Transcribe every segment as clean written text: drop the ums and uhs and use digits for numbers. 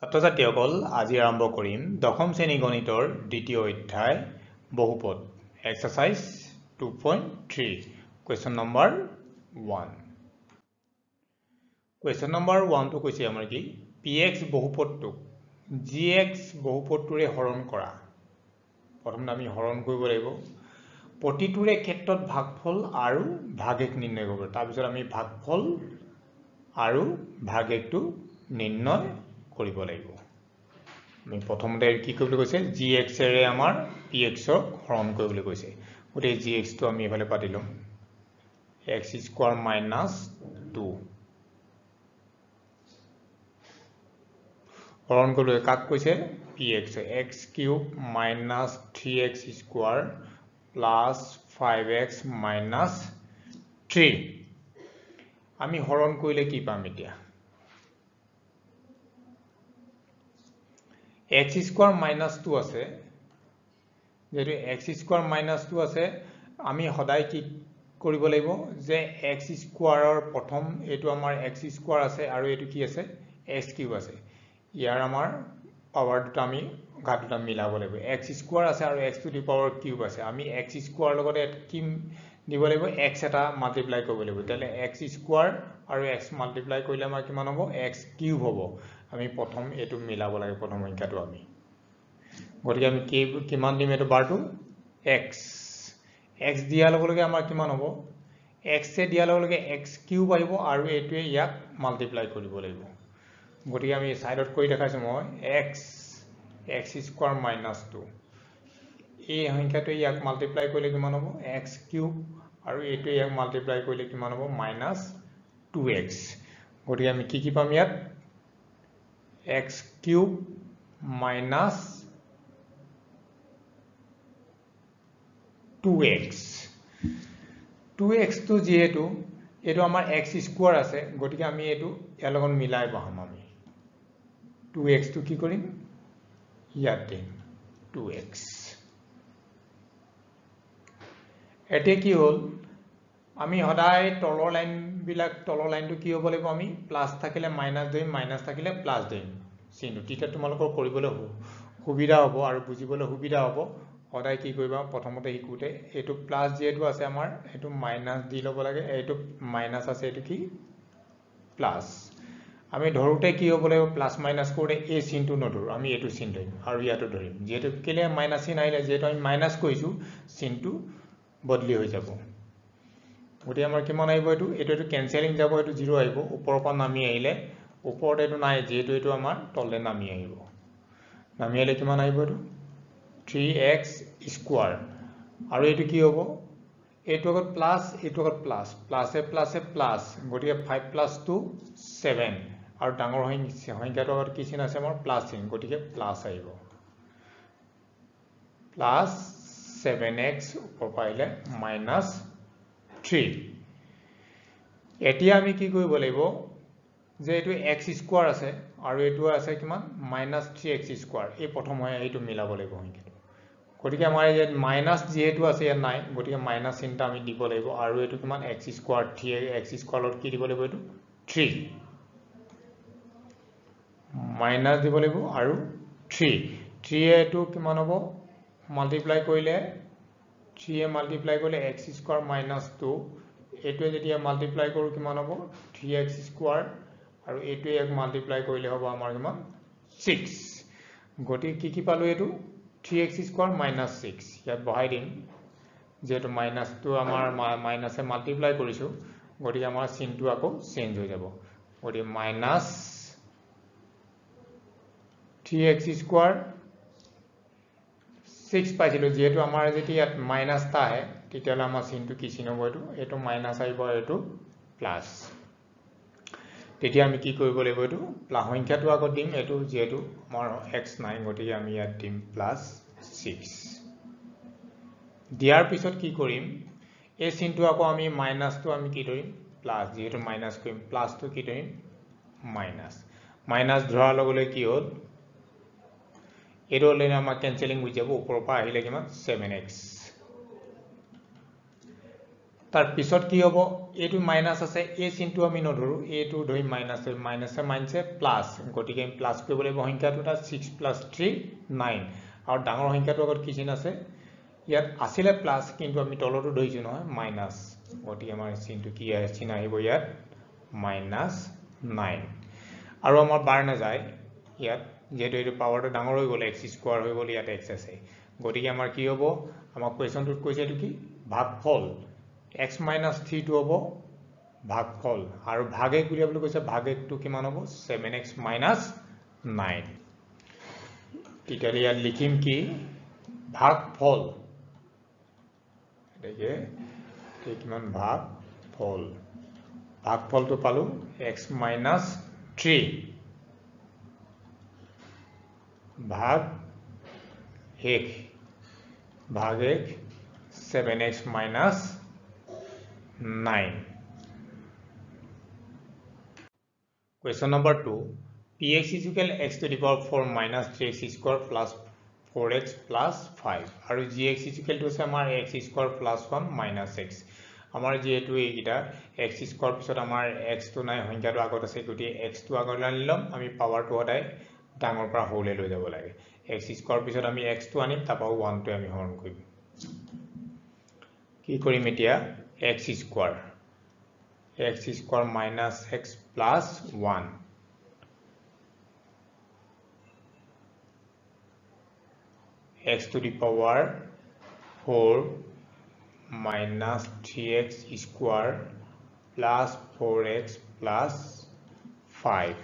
ছাত্ৰছাত্ৰীসকল আজি আৰম্ভ কৰিম দশম শ্ৰেণী গণিতৰ দ্বিতীয় অধ্যায় বহুপদ exercise 2.3 question number 1 question number 1 টো কৈছে আমাৰ কি px বহুপদটোক gx বহুপদটোৰে হৰণ কৰা প্ৰথমে আমি হৰণ কৰিব লাগিব প্ৰতিটোৰে ক্ষেত্ৰত ভাগফল আৰু ভাগেক নিৰ্ণয় কৰিব তাৰ পিছত আমি ভাগফল আৰু ভাগেকটো নিৰ্ণয় কৰিব লাগিব আমি প্ৰথমতে কি কৰিবলৈ কৈছে gx ৰে আমাৰ px ক হৰণ কৰিবলৈ কৈছে গতে gx টো আমি এফালে পাতি লম x স্কয়াৰ মাইনাস 2 হৰণ কৰিবলৈ কাক কৈছে px x cube minus 3x square plus 5x minus 3 আমি হৰণ কৰিলে কি পাম এতিয়া x square minus 2 আছে যেটো x square minus 2 আছে আমি সদায় কি কৰিব লাগিব যে x square ৰ প্ৰথম এটো আমাৰ x square আছে আৰু এটো কি আছে x cube আছে ইয়াৰ আমাৰ পাৱাৰ দুটা আমি ঘাটটা মিলাব লাগিব x square আছে আৰু x to the power cube আছে আমি x square লগতে কি দিব লাগিব x এটা মাল্টিপ্লাই কৰিব লাগিব তেলে x square আৰু x মাল্টিপ্লাই কৰিলে আমাৰ কিমান হ'ব x cube হ'ব আমি প্ৰথম এটো মিলাব লাগিব প্ৰথম সংখ্যাটো আমি গতিকে আমি কিমান দিম এটো বাৰটো x x দিয়া লগে লগে আমাৰ কিমান হ'ব x এ দিয়া লগে লগে x কিউব আহিব আৰু এটোৱে ইয়াক মাল্টিপ্লাই কৰিব লাগিব গতিকে আমি সাইডত কৰি দেখাইছো মই x স্কয়াৰ মাইনাস 2 এই সংখ্যাটো ইয়াক মাল্টিপ্লাই কৰিলে কিমান হ'ব x কিউব আৰু এটো ইয়াক মাল্টিপ্লাই কৰিলে কিমান হ'ব মাইনাস 2x গতিকে আমি কি পাম ইয়াত x cube minus 2x 2x তো যেহেতু এটো আমাৰ x স্কয়াৰ আছে গতিকে আমি এটো ইয়াৰ লগত মিলাই বহাম আমি 2x তো কি কৰিম ইয়াতে 2x এতে কি হল আমি সদায় তলৰ লাইন বিলাক তলৰ লাইনটো কি হ'ব লাগিব আমি প্লাস থাকিলে মাইনাস দিম মাইনাস থাকিলে প্লাস দিম চিহ্ন তেতিয়া তোমালোকৰ কৰিবলৈ সুবিধা হ'ব আৰু বুজিবলৈ সুবিধা হ'ব সদায় কি কৰিবা প্ৰথমতে হিকুতে এটো প্লাস যেটো আছে আমাৰ এটো মাইনাস দি লব লাগে এটো মাইনাস আছে এটো কি প্লাস আমি ধৰোতে কি হ'ব লাগিব প্লাস মাইনাস কৰি এই চিহ্নটো নধৰো আমি এটো চিহ্ন ধৰিম আৰু ইয়াটো ধৰিম যেটো কেলে মাইনাস চিহ্ন আহিলে যেটো আমি মাইনাস কৰিছো চিহ্নটো বদলি হৈ যাব গতি আমাৰ কিমান আহিব এটো এটো ক্যান্সেলিং যাব এটো 0 আহিব ওপৰৰ পৰা নামি আহিলে ওপৰত এটো নাই যেটো এটো আমাৰ তললে নামি আহিব নামি আহিলে কিমান আহিব এটো 3x স্কয়াৰ আৰু এটো কি হ'ব এটো আগত প্লাস এটো আগত প্লাস প্লাসে প্লাসে প্লাস গটিকে 5 + 2 7 আৰু ডাঙৰ সংখ্যাটো আগত কি চিন আছে আমাৰ প্লাস চিন গটিকে প্লাস আহিব প্লাস 7x ওপৰ পাইলে মাইনাস 3 এতিয়া আমি কি কৰিব লাগিব যে এটো x স্কয়াৰ আছে আৰু এটো আছে কিমান -3x স্কয়াৰ এই প্ৰথম হয় এইটো মিলাব লাগিব সংখ্যাটো গটিকে আমাৰ এই মাইনাস যেহেতু আছে ইয়াত নাই গটিকে মাইনাস চিনটা আমি দিব লাগিব আৰু এটো কিমান x স্কয়াৰ 3x স্কয়াৰত কি দিব লাগিব এটো 3 মাইনাস দিব লাগিব আৰু 3 এটো কিমান হ'ব মাল্টিপ্লাই কৰিলে 3 এ মাল্টিপ্লাই কৰিলে x স্কয়াৰ - 2 এটো যেতিয়া মাল্টিপ্লাই কৰো কিমান হ'ব 3x স্কয়াৰ আৰু এটো এক মাল্টিপ্লাই কৰিলে হ'ব আমাৰ কিমান 6 গটি কি পালো এটো 3x স্কয়াৰ - 6 ইয়াত বহাই দিম যেটো মাইনাস তো আমাৰ মাইনাসে মাল্টিপ্লাই কৰিছো গটি আমাৰ চিহ্নটো আকৌ চেঞ্জ হৈ যাব গটি মাইনাস 3x স্কয়াৰ 6 পাইছিলো যেটো আমাৰ যেতি ইয়াত মাইনাস টা আহে তেতিয়ালে আমাৰ চিহ্নটো কি চিহ্ন হ'ব এটো মাইনাস আহিব এটো প্লাস তেতিয়া আমি কি কৰিব লাগিব এটো প্লাস সংখ্যাটো আগত দিম এটো যেটো আমাৰ x নাই গটিকে আমি ইয়াত দিম +6 দিয়াৰ পিছত কি কৰিম এই চিহ্নটো আকৌ আমি মাইনাসটো আমি কি ধৰিম প্লাস যেটো মাইনাস কৰিম প্লাসটো কি ধৰিম মাইনাস মাইনাস ধৰাৰ লগে কি হ'ল এটো হলে আমাৰ ক্যান্সেলিং হৈ যাব ওপৰৰ পৰা আহিলে কিমান 7x তাৰ পিছত কি হ'ব এটো মাইনাস আছে a চিনটো আমি নধৰো এটো ধৰি মাইনাস মাইনাসে প্লাস গতিকে আমি প্লাস কৰিব লাগিব সংখ্যাটোটা 6 + 3 9 আৰু ডাঙৰ সংখ্যাটো আগত কি চিন আছে ইয়াত আছিলে প্লাস কিন্তু আমি তলটো ধৰিছো নহয় মাইনাস গতিকে আমাৰ চিনটো কি আছে চিন আহিব ইয়াত -9 আৰু আমাৰ বাৰ না যায় ইয়াত যেটো এটো পাৱাৰটো ডাঙৰ হৈ গ'ল x² হৈ গ'ল ইয়াত x আছে গতিকে আমাৰ কি হ'ব আমাৰ কোৱেশ্চনটোত কৈছে এটো কি ভাগফল x - 3 টো হ'ব ভাগফল আৰু ভাগেক বুলি কৈছে ভাগেকটো কিমান হ'ব 7x - 9 তেতিয়ালে ইয়াত লিখিম কি ভাগফল দেখে ঠিক কিমান ভাগফলটো পালো x - 3 ভাগেক 7x - 9 Question number 2 px = x to the power 4 minus 3x² plus 4x plus 5 আৰু gx = আছে আমাৰ x² plus 1 minus x আমাৰ যেটো এইটা x² পিছত আমাৰ x টো নাই সংখ্যাটো আগত আছে গতি x টো আগত আনিলম আমি পাৱাৰটো হদাই ডাঙৰ পৰা হলে লৈ যাব লাগে x² পিছত আমি x টো আনিম তাপা 1 টো আমি হৰণ কৰিম কি কৰিম এতিয়া x² minus x plus 1 x to the power 4 minus 3x square plus 4x plus 5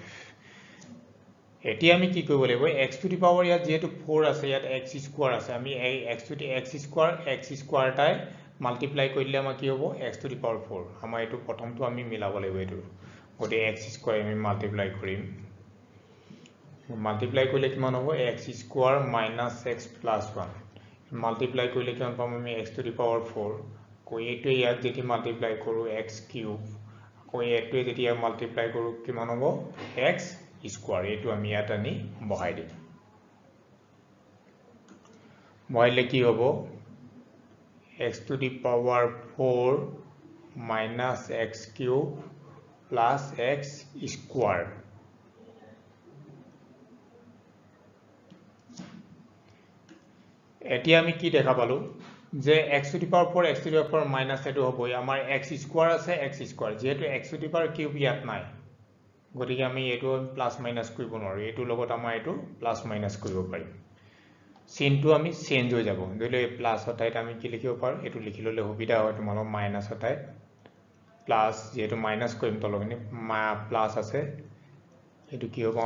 এতিয়া আমি কি কৰিব লাগিব x to the power ইয়াত যেটো 4 আছে ইয়াত x square আছে আমি এই x square টাই মাল্টিপ্লাই কৰিলে আমাৰ কি হ'ব x to the power 4 আমাৰ এটো প্ৰথমটো আমি মিলাব লাগিব এটো গতে x square আমি মাল্টিপ্লাই কৰিম মাল্টিপ্লাই কৰিলে কিমান হ'ব x square minus x plus 1 multiply কৰিলে কিমান পাম আমি x to the power 4 কই এটো ইয়াত যেতি মাল্টিপ্লাই কৰো x cube কই এটো যেতি মাল্টিপ্লাই কৰো কিমান হ'ব x square এটো আমি ইয়াত আনি বহাই দিম বহাইলে কি হ'ব x to the power 4 minus x cube plus x square এতিয়া আমি কি দেখা পালো যে x to the power 4 x to the power minus এটো হবই আমাৰ x square আছে x square যেহেতু x to the power cube ইয়াত নাই গতিকে আমি এটো প্লাস মাইনাস কৰিব নোৱাৰো এটো লগত আমাৰ এটো প্লাস মাইনাস কৰিব পাৰিম চিনটো আমি চেঞ্জ হৈ যাব ধৰিলে প্লাস হটাইত আমি কি লিখিব পাৰো এটো লিখি ললে সুবিধা হয় তোমালোক মাইনাস হটাইত প্লাস যেটো মাইনাস কৰিম তলখিনি প্লাস আছে এটো কি হ'ব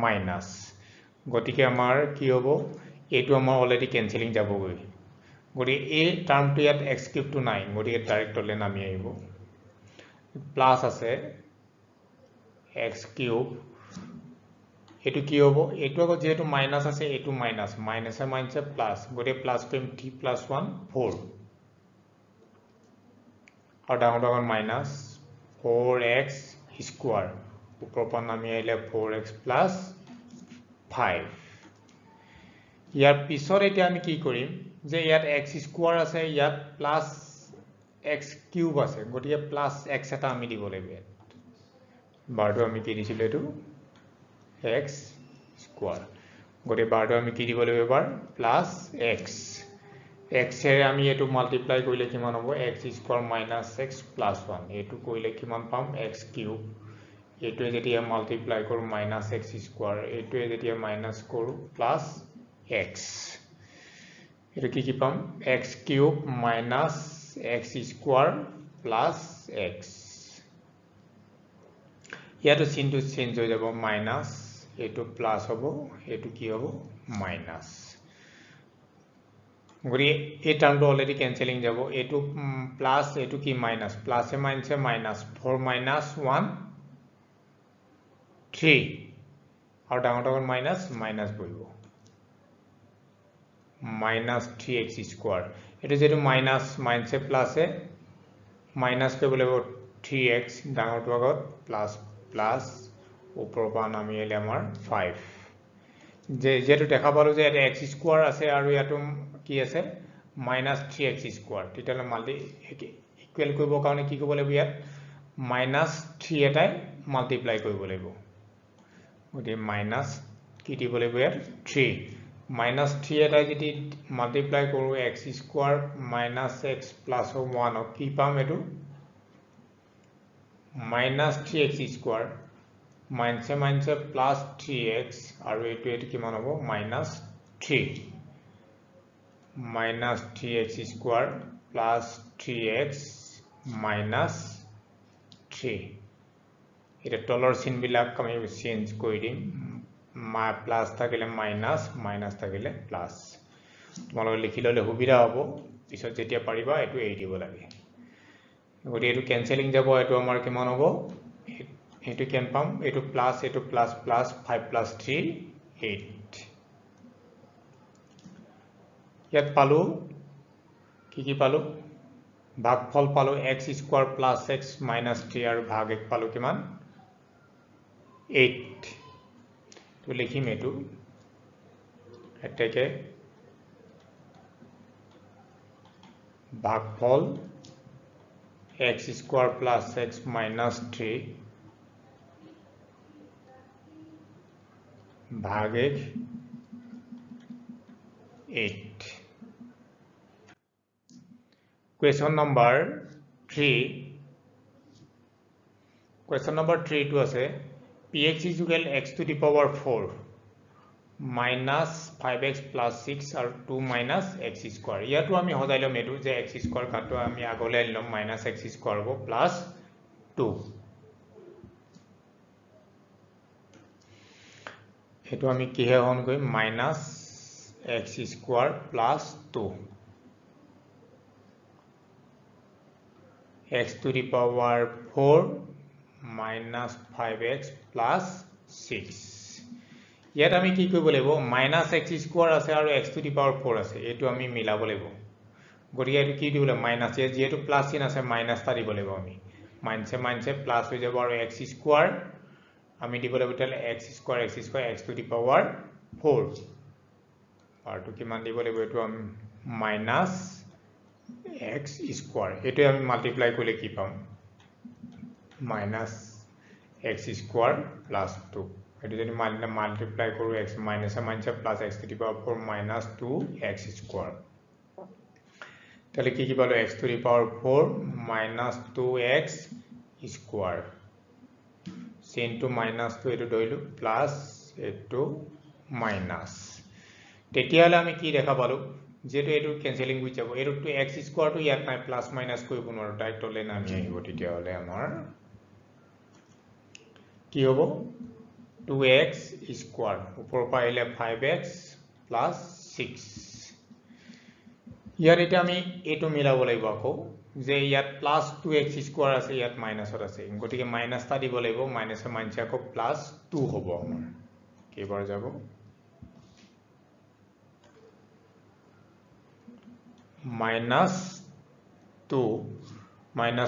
মাইনাস গতিকে আমাৰ কি হ'ব এটো আমাৰ অলৰেডি ক্যান্সেলিং যাবগৈ গতি এই টাৰ্মটো ইয়াত x কিউব টো নাই গতি ডাইৰেক্ট তলে নামি আহিব প্লাস আছে x কিউব এটো কি হ'ব এটো আগত যেটো মাইনাস আছে এটো মাইনাস মাইনাসে মাইনাসে প্লাস গতি প্লাস কৰিম 3 + 1 4 আৰু ডাঙৰ মাইনাস 4x স্কয়াৰ ওপৰৰ পৰা নামি আহিলে 4x plus 5 ইয়াৰ পিছত এতিয়া আমি কি কৰিম যে ইয়াত x স্কয়ার আছে ইয়াত প্লাস x কিউব আছে গটিকে প্লাস x এটা আমি দিব লাগিব বাৰটো আমি কি দিছিল এটো x স্কয়াৰ গটে বাৰটো আমি কি দিব লাগিব এবাৰ প্লাস x x এৰে আমি এটো মাল্টিপ্লাই কৰিলে কিমান হ'ব x square minus x plus 1 এটো কৰিলে কিমান পাম x কিউব এটো যেতিয়া মাল্টিপ্লাই কৰো minus x স্কয়াৰ এটো যেতিয়া মাইনাস কৰো প্লাস x এটো কি পাম x cube minus x square plus x ইয়াটো চিনটো চেঞ্জ হৈ যাব মাইনাস এটো প্লাস হ'ব এটো কি হ'ব মাইনাস গৰি এই টার্মটো অলরেডি ক্যান্সেলিং যাব এটো প্লাস এটো কি মাইনাস প্লাসে মাইনাসে মাইনাস 4 minus 1 3 আৰু ডাঙৰ মাইনাস মাইনাস বহিব minus 3x square এটো যেটো মাইনাস মাইনাসে প্লাসে মাইনাস কৰিব লাগিব 3x ডাঙৰটো আগত প্লাস প্লাস ওপৰৰ পৰা নামি আহিলে আমাৰ 5 যেটো দেখা পালো যে এটা x স্কয়াৰ আছে আৰু ইয়াটো কি আছে minus 3x square তেতিয়ালে মাল্টি ইকুৱেল কৰিব কাৰণে কি কৰিব লাগিব ইয়াত -3 এটাই মাল্টিপ্লাই কৰিব লাগিব গতি মাইনাস কি দিব লাগিব ইয়াত 3 -3 এটাই যদি মাল্টিপ্লাই কৰো x স্কয়াৰ - x প্লাস 1 কি পাম এটো -3x স্কয়াৰ মাইনাসে প্লাস 3x আৰু এটো কিমান হ'ব -3 -3x square plus 3x minus 3 এটা তলৰ চিন বিলাক আমি চেঞ্জ কৰি দিম প্লাস থাকিলে মাইনাস মাইনাস থাকিলে প্লাস তোমালোকে লিখি ললে সুবিধা হ'ব পিছত যেতিয়া পাৰিবা এটো এৰি দিব লাগে গতি এটো ক্যান্সেলিং যাব এটো আমাৰ কিমান হ'ব এটো কেন পাম এটো প্লাস 5 plus 3 8 ইয়াত পালো কি পালো ভাগফল পালো x square plus x minus 3 আৰু ভাগ 1 পালো কিমান 8 তো লিখিম এটো এটাকে ভাগফল x square plus x minus 3 भाग 1 8 Question number 3 to আছে px is equal x to the power 4 minus 5x plus 6 আৰু 2 minus x square ইয়াতো আমি হদাই লম এটো যে x square কাটো আমি আগলে লম minus x square হ'ব plus 2 এটো আমি কি হে হন কই minus x square plus 2 x to the power 4 minus 5x plus 6 ইয়াত আমি কি কৰিব লাগিব minus x square আছে আৰু x to the power 4 আছে এটো আমি মিলাব লাগিব গৰি এটো কি দিবলে minus এ যেটো প্লাস চিন আছে minus টা দিব লাগিব আমি মাইনাসে প্লাস হৈ যাব আৰু x square আমি দিব লাগিব তেল x square x to the power 4 আৰু তো কিমান দিব লাগিব এটো আমি minus x square এটো আমি মাল্টিপ্লাই কৰিলে কি পাম minus x square plus 2 এটো যদি মাল্টিপ্লাই কৰো x মাইনাসে plus x to the power 4 minus 2x square তাহলে কি পালো x to the power 4 minus 2x square sin to minus 2 এটো ধইলো plus এটো minus তেতিয়ালে আমি কি দেখা পালো যেটো এটো ক্যান্সেলিং হৈ যাব এটো টু x স্কয়ার টু ইয়াত নাই প্লাস মাইনাস কৰিব নোৱাৰো ডাইৰেক্ট তলে নামি আহিব তেতিয়ালে আমাৰ কি হ'ব 2x স্কয়াৰ উপৰ পাইলে 5x plus 6 ইয়াৰ এটা আমি এটো মিলাব লাগিব আকৌ যে ইয়াত প্লাস 2x স্কয়ার আছে ইয়াত মাইনাসত আছে গটিকে মাইনাস টা দিব লাগিব মাইনাসে আকৌ প্লাস 2 হ'ব আমাৰ কেবাৰ যাব minus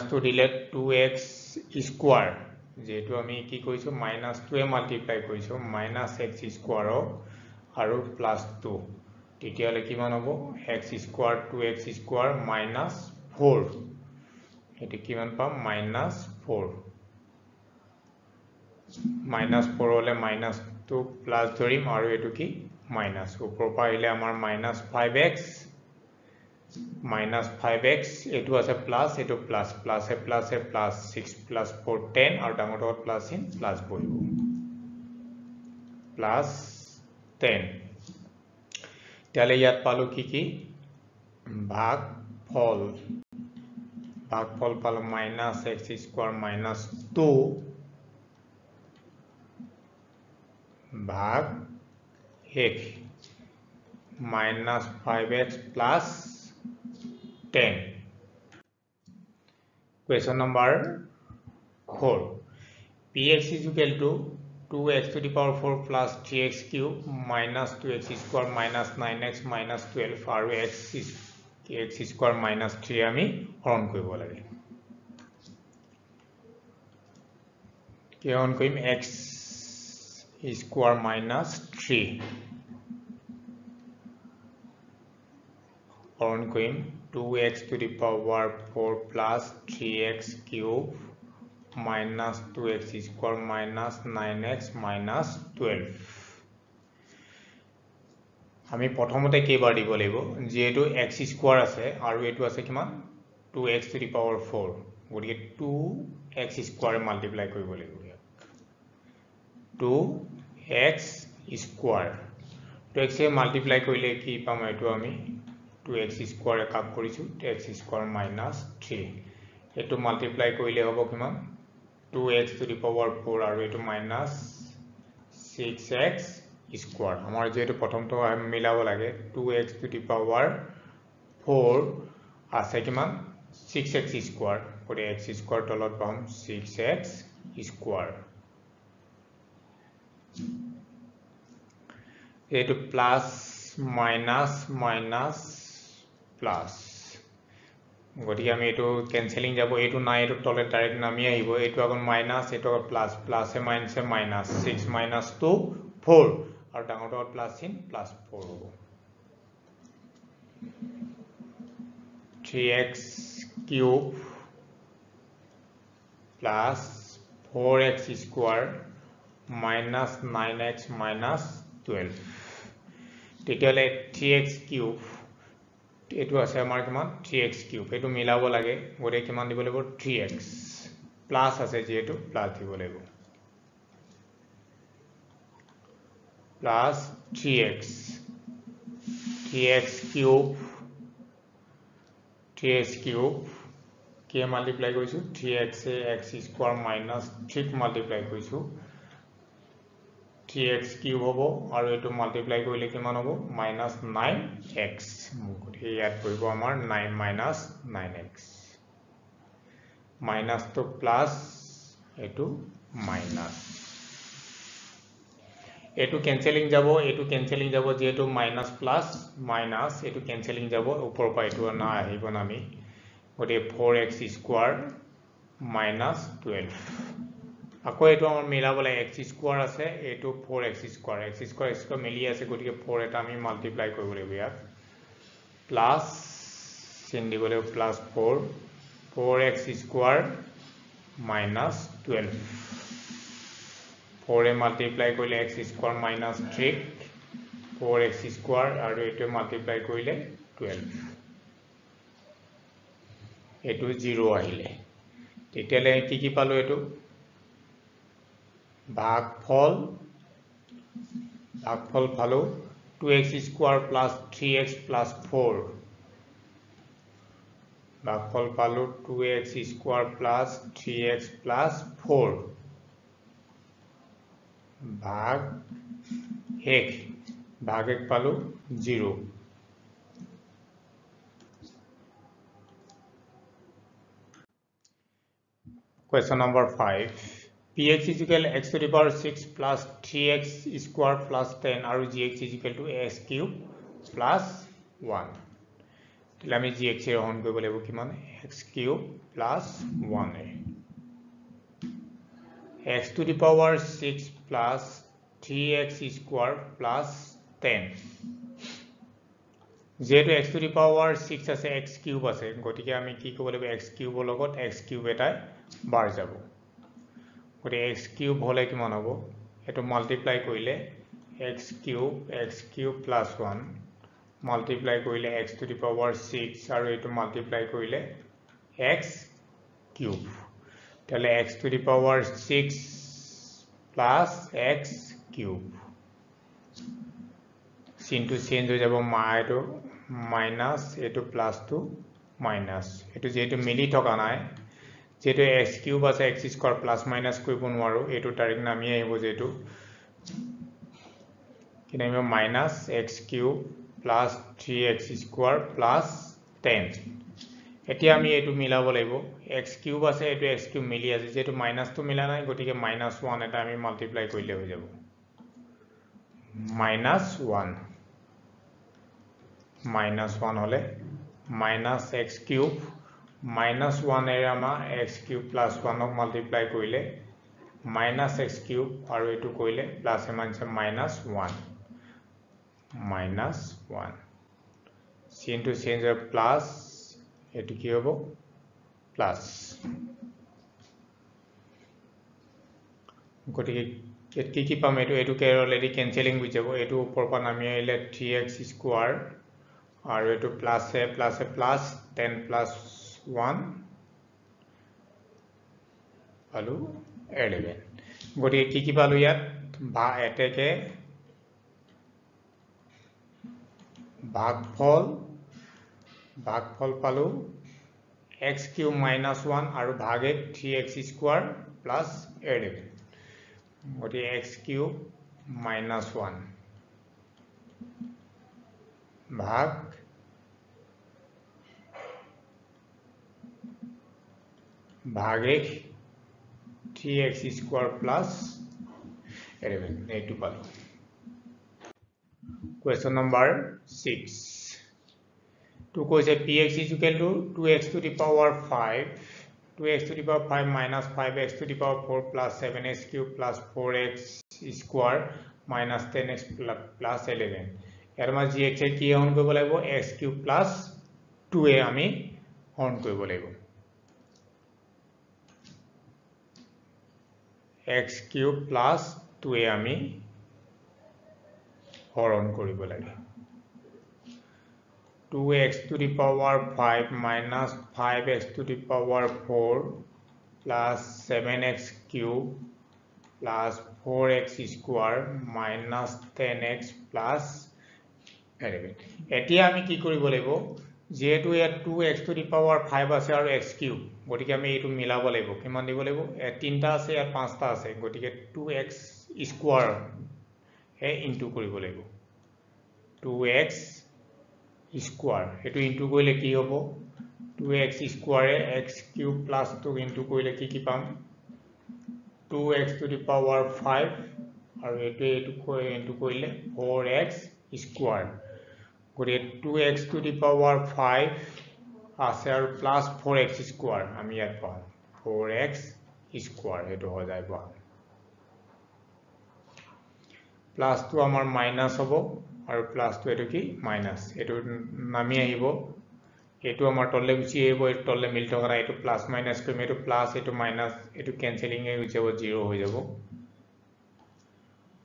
2 দিলে 2x স্কয়ার যেটো আমি কি কইছো minus 2 এ মাল্টিপ্লাই কইছো minus x স্কয়ার আৰু plus 2 তেতিয়ালে কিমান হ'ব x square 2x square minus 4 এটো কিমান পাম minus 4 হলে minus 2 plus ধৰিম আৰু এটো কি minus উপৰ পাইলে আমাৰ minus 5x minus 5x এটো আছে প্লাস এটো প্লাস প্লাসে 6 plus 4 10 আৰু ডাঙৰ ডট প্লাস ইন প্লাস বহিব প্লাস 10 তাহলে ইয়াত পালো কি ভাগফল পালো minus x square minus 2 भाग 1 minus 5x plus 10 question number 4 px is equal to 2x to the power 4 plus 3x cube minus 2x square minus 9x minus 12 আৰু x square minus 3 আমি হৰণ কৰিব লাগে কি হৰণ কৰিম x square minus 3 হৰণ কৰিম 2x to the power 4 plus 3x cube minus 2x square minus 9x minus 12 আমি প্ৰথমতে কেইবাৰ দিব লাগিব যেহেতু x স্কয়াৰ আছে আৰু এটো আছে কিমান 2x to the power 4 গতিকে 2x স্কয়াৰ মাল্টিপ্লাই কৰিব লাগিব 2x স্কয়াৰ 2x এ মাল্টিপ্লাই কৰিলে কি পাম এটো আমি 2x স্কয়াৰ কাট কৰিছো x স্কয়াৰ minus 3 এটো মাল্টিপ্লাই কৰিলে হ'ব কিমান 2x to the power 4 আৰু এটো minus 6x square আমাৰ যেটো প্ৰথমটো মিলাব লাগে 2x to the power 4 আছে কিমান 6x square কৰি x square তলত পাম 6x square এটো প্লাস মাইনাস মাইনাস প্লাস গতিকে আমি এটো ক্যান্সেলিং যাব এটো নাই এটো তলে ডাইরেক্ট নামি আহিব এটো আগন মাইনাস এটো প্লাস প্লাসে মাইনাসে মাইনাস 6 minus 2 4 और डाउनवर्ड प्लस इन प्लस 4 होगा 3x cube plus 4x square minus 9x minus 12 তেতিয়ালে 3x cube এটো আছে আমাৰ কিমান 3x cube এটো মিলাব লাগে গৰে কিমান দিব লাগিব 3x প্লাস আছে যেটো প্লাস দিব লাগিব plus 3x cube k multiply কৰিছো 3x এ x square minus 3 multiply কৰিছো 3x cube হ'ব আৰু এটো multiply কৰিলে কিমান হ'ব minus 9x গতিকে ইয়াত কৰিব আমাৰ 9 minus 9x minus to plus এটো minus এটো ক্যান্সেলিং যাব যেটো মাইনাস প্লাস মাইনাস এটো ক্যান্সেলিং যাব উপৰ পা এটো না আহিব নামি গতে 4x স্কয়াৰ minus 12 আকৌ এটো আমাৰ মিলাবলে x স্কয়াৰ আছে এটো 4x স্কয়াৰ মিলি আছে গতিকে 4 এটা আমি মাল্টিপ্লাই কৰিব লাগিব ইয়াত প্লাস চিন দিবলে plus 4x square minus 12 4 multiply কৰিলে x square minus 3 4x square আৰু এটো multiply কৰিলে 12 এটো 0 আহিলে তেতিয়ালে কি পালো এটো ভাগফল পালো 2x square plus 3x plus 4 ভাগফল পালো 2x square plus 3x plus 4 भाग एक पालो 0 question number 5 px is equal x to the power 6 plus 3x square plus 10 और gx is equal to x cube plus 1 तो আমি gx এর হন কৰিব লাগিব কিমান x cube plus 1 x to the power 6 plus 3x square plus 10 যেহেতু x to the power 6 আছে x cube আছে গতিকে আমি কি কৰিব লাগিব x cube লগত x cube এটা বার যাব গতিকে x cube হলে কিমান হ'ব এটো মাল্টিপ্লাই কৰিলে x cube plus 1 মাল্টিপ্লাই কৰিলে x to the power 6 আৰু এটো মাল্টিপ্লাই কৰিলে x cube তাহলে x to the power 6 plus x cube sin to change ho jabo eto minus eto plus to minus eto jeto mili thoka nai jeto x cube ase x square plus minus koribo nwaro eto direct nami ahibo jeto kinami minus x cube plus 3x square plus 10 এতিয়া আমি এটো মিলাব লাগিব x cube আছে এটো x cube মিলি আছে যেটো মাইনাস তো মিলা নাই গটিকে -1 এটা আমি মাল্টিপ্লাই কৰিলে হৈ যাব -1 হলে -x কিউব -1 এৰ আমা x কিউব + 1 ক মাল্টিপ্লাই কৰিলে -x কিউব আৰু এটো কৰিলে প্লাস এ মানছে -1 sin to change plus এটো কি হ'ব প্লাস গতিকে কি পাম এটো কে অলৰেডি ক্যান্সেলিং হৈ যাব এটো ওপৰ পৰা নামি আহিলে 3x স্কয়াৰ আৰু এটো প্লাস এ প্লাস 10 প্লাস 1 পালো 11 গতিকে কি পালো ইয়াত বা এটেকে ভাগফল পালো x cube minus 1 আৰু ভাগে 3x square plus 11 গতিকে x cube minus 1 ভাগ ভাগে 3x square plus 11 এইটো পালো question number 6 to কৈছে px is equal to 2x to the power 5 2x to the power 5 minus 5x to the power 4 plus 7x cube plus 4x square minus 10x plus 11 ইয়াৰ মানে gx এৰ কি হন কৰিব লাগিব x cube plus 2a আমি হন কৰিব লাগিব x cube plus 2a আমি হৰণ কৰিব লাগে 2x to the power 5 minus 5x to the power 4 plus 7x cube plus 4x square minus 10x plus 11 এতিয়া আমি কি কৰিব লাগিব যেহেতু এ 2x to the power 5 আছে আৰু x cube গতিকে আমি এটো মিলাব লাগিব কিমান দিব লাগিব তিনটা আছে আৰু পাঁচটা আছে গতিকে 2x square এ ইনটু কৰিব লাগিব 2x square এটো ইনটু কৰিলে কি হ'ব 2x square x cube plus 2 into কৰিলে কি পাম 2x to the power 5 আৰু এটো ইনটু কৰিলে 4x square গতিকে 2x to the power 5 আছে আৰু plus 4x square আমি ইয়াত পাম 4x square এটো হৈ যায় পাম প্লাস টু আমাৰ মাইনাস হ'ব আৰু প্লাস টু এটো কি মাইনাস এটো নামি আহিব এটো আমাৰ তললে গুচি আহিব এটো তললে মিল থকা এটো প্লাস মাইনাস কৰিম এটো প্লাস এটো মাইনাস এটো ক্যান্সেলিং হৈ যাব 0 হৈ যাব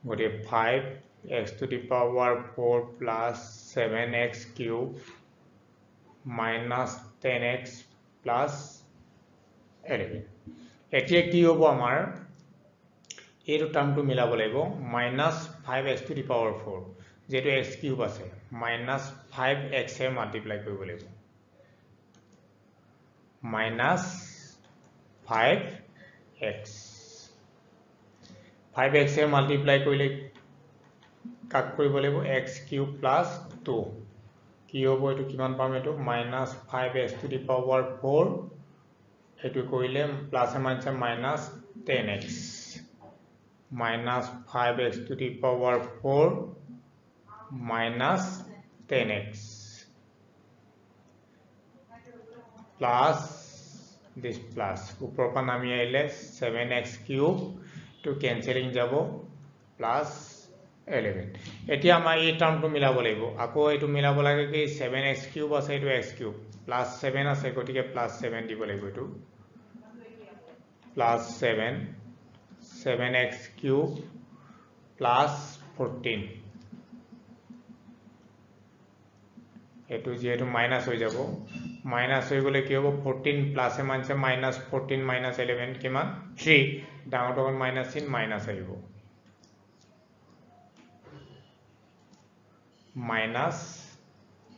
গতিকে 5x to the power 4 plus 7x cube minus 10x plus 11 এতিয়া কি হ'ব আমাৰ এটো টার্মটো মিলাব লাগিব minus 5x to the power 4 যেটো x cube আছে minus 5x এ মাল্টিপ্লাই কৰিব লাগিব minus 5x 5x এ মাল্টিপ্লাই কৰিলে কাক কৰিব লাগিব x cube plus 2 কি হ'ব এটো কিমান পাম এটো minus 5x to the power 4 এটো কৰিলে plus A minus 10x minus 5x to the power 4 minus 10x plus this plus উপৰ পৰা নামি আহিলে 7x cube to canceling যাব plus 11 এতিয়া আমাৰ এই টার্মটো মিলাব লাগিব আকৌ এটো মিলাব লাগে কি 7x cube আছে এটো x cube plus 7 আছে গটিকে plus 7 দিব লাগিব এটো plus 7 7x cube plus 14 এটো যেহেতু মাইনাস হৈ যাব মাইনাস হৈ গলে কি হ'ব 14 প্লাস এ মানছে মাইনাস 14 minus 11 কিমান 3 ডাঙৰটো মাইনাস চিন মাইনাস আহিব minus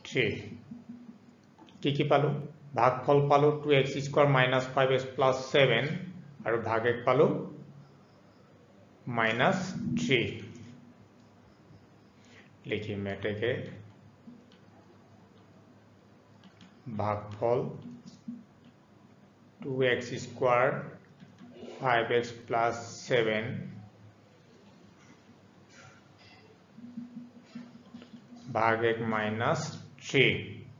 3 কি পালো ভাগফল পালো 2x square minus 5x plus 7 আৰু ভাগেক পালো minus 3 লিখিম এটাকে ভাগফল 2x square 5x plus 7 भाग 1 minus 3